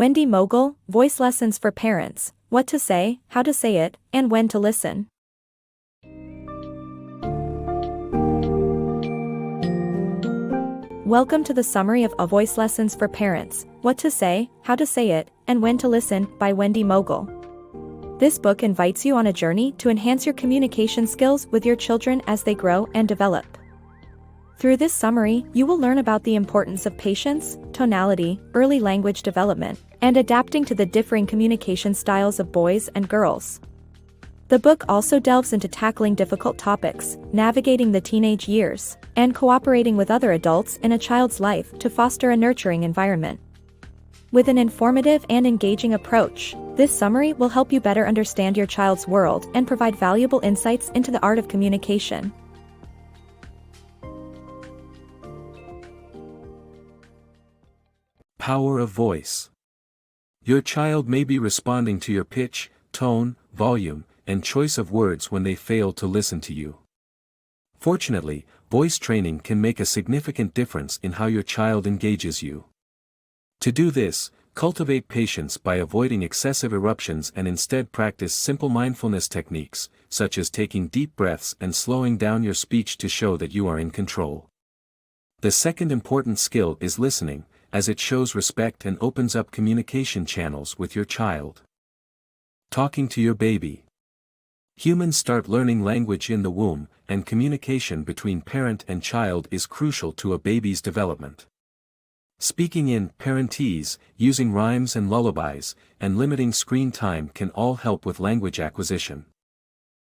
Wendy Mogel, Voice Lessons for Parents, What to Say, How to Say It, and When to Listen. Welcome to the summary of A Voice Lessons for Parents, What to Say, How to Say It, and When to Listen by Wendy Mogel. This book invites you on a journey to enhance your communication skills with your children as they grow and develop. Through this summary, you will learn about the importance of patience, tonality, early language development, and adapting to the differing communication styles of boys and girls. The book also delves into tackling difficult topics, navigating the teenage years, and cooperating with other adults in a child's life to foster a nurturing environment. With an informative and engaging approach, this summary will help you better understand your child's world and provide valuable insights into the art of communication. Power of voice. Your child may be responding to your pitch, tone, volume, and choice of words when they fail to listen to you. Fortunately, voice training can make a significant difference in how your child engages you. To do this, cultivate patience by avoiding excessive eruptions and instead practice simple mindfulness techniques, such as taking deep breaths and slowing down your speech to show that you are in control. The second important skill is listening, as it shows respect and opens up communication channels with your child. Talking to your baby. Humans start learning language in the womb, and communication between parent and child is crucial to a baby's development. Speaking in parentese, using rhymes and lullabies, and limiting screen time can all help with language acquisition.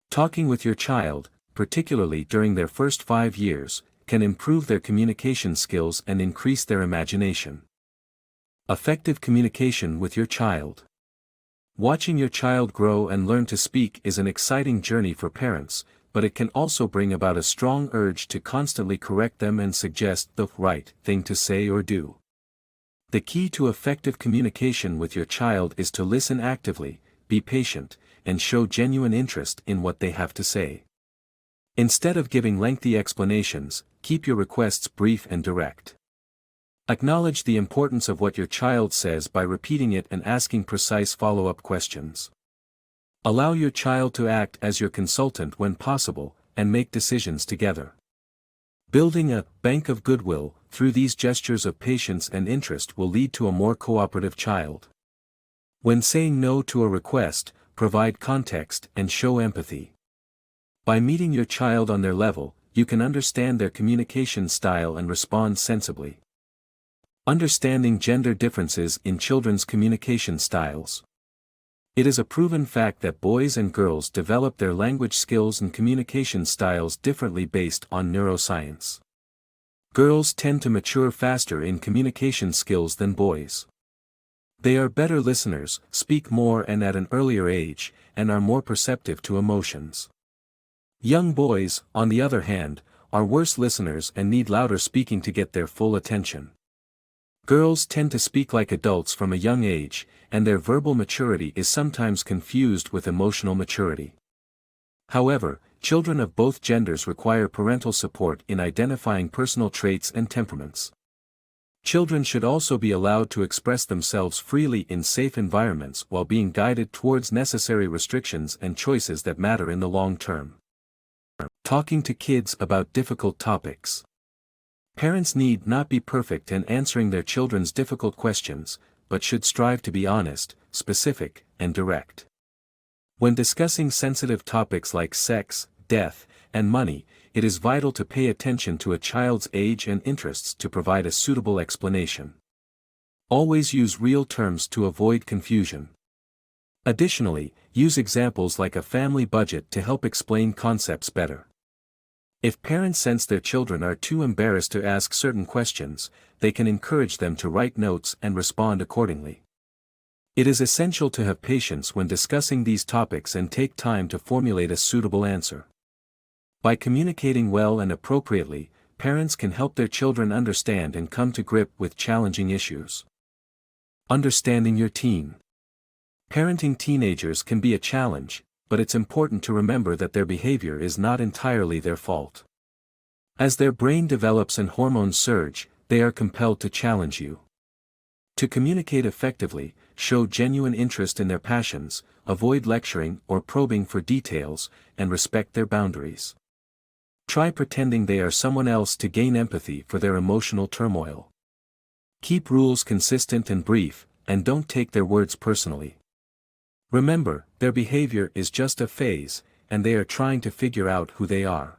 Talking with your child, particularly during their first 5 years, can improve their communication skills and increase their imagination. Effective communication with your child. Watching your child grow and learn to speak is an exciting journey for parents, but it can also bring about a strong urge to constantly correct them and suggest the right thing to say or do. The key to effective communication with your child is to listen actively, be patient, and show genuine interest in what they have to say. Instead of giving lengthy explanations, keep your requests brief and direct. Acknowledge the importance of what your child says by repeating it and asking precise follow-up questions. Allow your child to act as your consultant when possible, and make decisions together. Building a bank of goodwill through these gestures of patience and interest will lead to a more cooperative child. When saying no to a request, provide context and show empathy. By meeting your child on their level, you can understand their communication style and respond sensibly. Understanding gender differences in children's communication styles. It is a proven fact that boys and girls develop their language skills and communication styles differently based on neuroscience. Girls tend to mature faster in communication skills than boys. They are better listeners, speak more and at an earlier age, and are more perceptive to emotions. Young boys, on the other hand, are worse listeners and need louder speaking to get their full attention. Girls tend to speak like adults from a young age, and their verbal maturity is sometimes confused with emotional maturity. However, children of both genders require parental support in identifying personal traits and temperaments. Children should also be allowed to express themselves freely in safe environments while being guided towards necessary restrictions and choices that matter in the long term. Talking to kids about difficult topics. Parents need not be perfect in answering their children's difficult questions, but should strive to be honest, specific, and direct. When discussing sensitive topics like sex, death, and money, it is vital to pay attention to a child's age and interests to provide a suitable explanation. Always use real terms to avoid confusion. Additionally, use examples like a family budget to help explain concepts better. If parents sense their children are too embarrassed to ask certain questions, they can encourage them to write notes and respond accordingly. It is essential to have patience when discussing these topics and take time to formulate a suitable answer. By communicating well and appropriately, parents can help their children understand and come to grip with challenging issues. Understanding your teen. Parenting teenagers can be a challenge, but it's important to remember that their behavior is not entirely their fault. As their brain develops and hormones surge, they are compelled to challenge you. To communicate effectively, show genuine interest in their passions, avoid lecturing or probing for details, and respect their boundaries. Try pretending they are someone else to gain empathy for their emotional turmoil. Keep rules consistent and brief, and don't take their words personally. Remember, their behavior is just a phase, and they are trying to figure out who they are.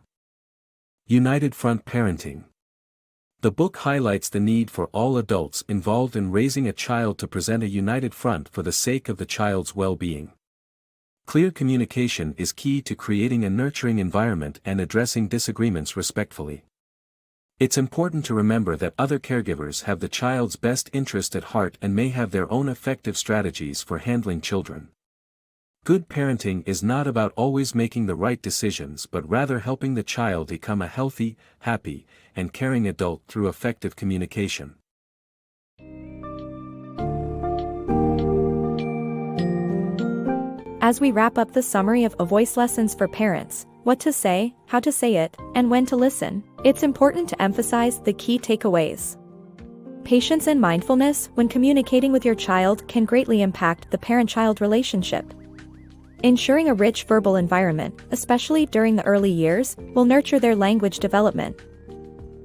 United Front Parenting. The book highlights the need for all adults involved in raising a child to present a united front for the sake of the child's well-being. Clear communication is key to creating a nurturing environment and addressing disagreements respectfully. It's important to remember that other caregivers have the child's best interest at heart and may have their own effective strategies for handling children. Good parenting is not about always making the right decisions but rather helping the child become a healthy, happy, and caring adult through effective communication. As we wrap up the summary of A Voice Lessons for Parents, what to say, how to say it, and when to listen, it's important to emphasize the key takeaways. Patience and mindfulness when communicating with your child can greatly impact the parent-child relationship. Ensuring a rich verbal environment, especially during the early years, will nurture their language development.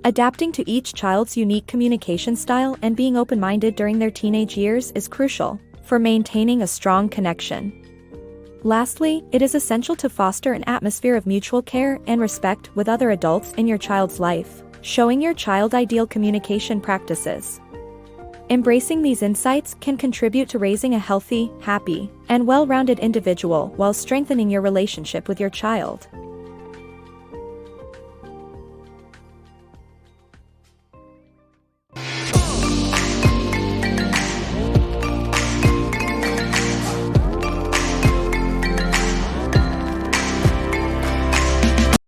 Adapting to each child's unique communication style and being open-minded during their teenage years is crucial for maintaining a strong connection. Lastly, it is essential to foster an atmosphere of mutual care and respect with other adults in your child's life, showing your child ideal communication practices. Embracing these insights can contribute to raising a healthy, happy, and well-rounded individual while strengthening your relationship with your child.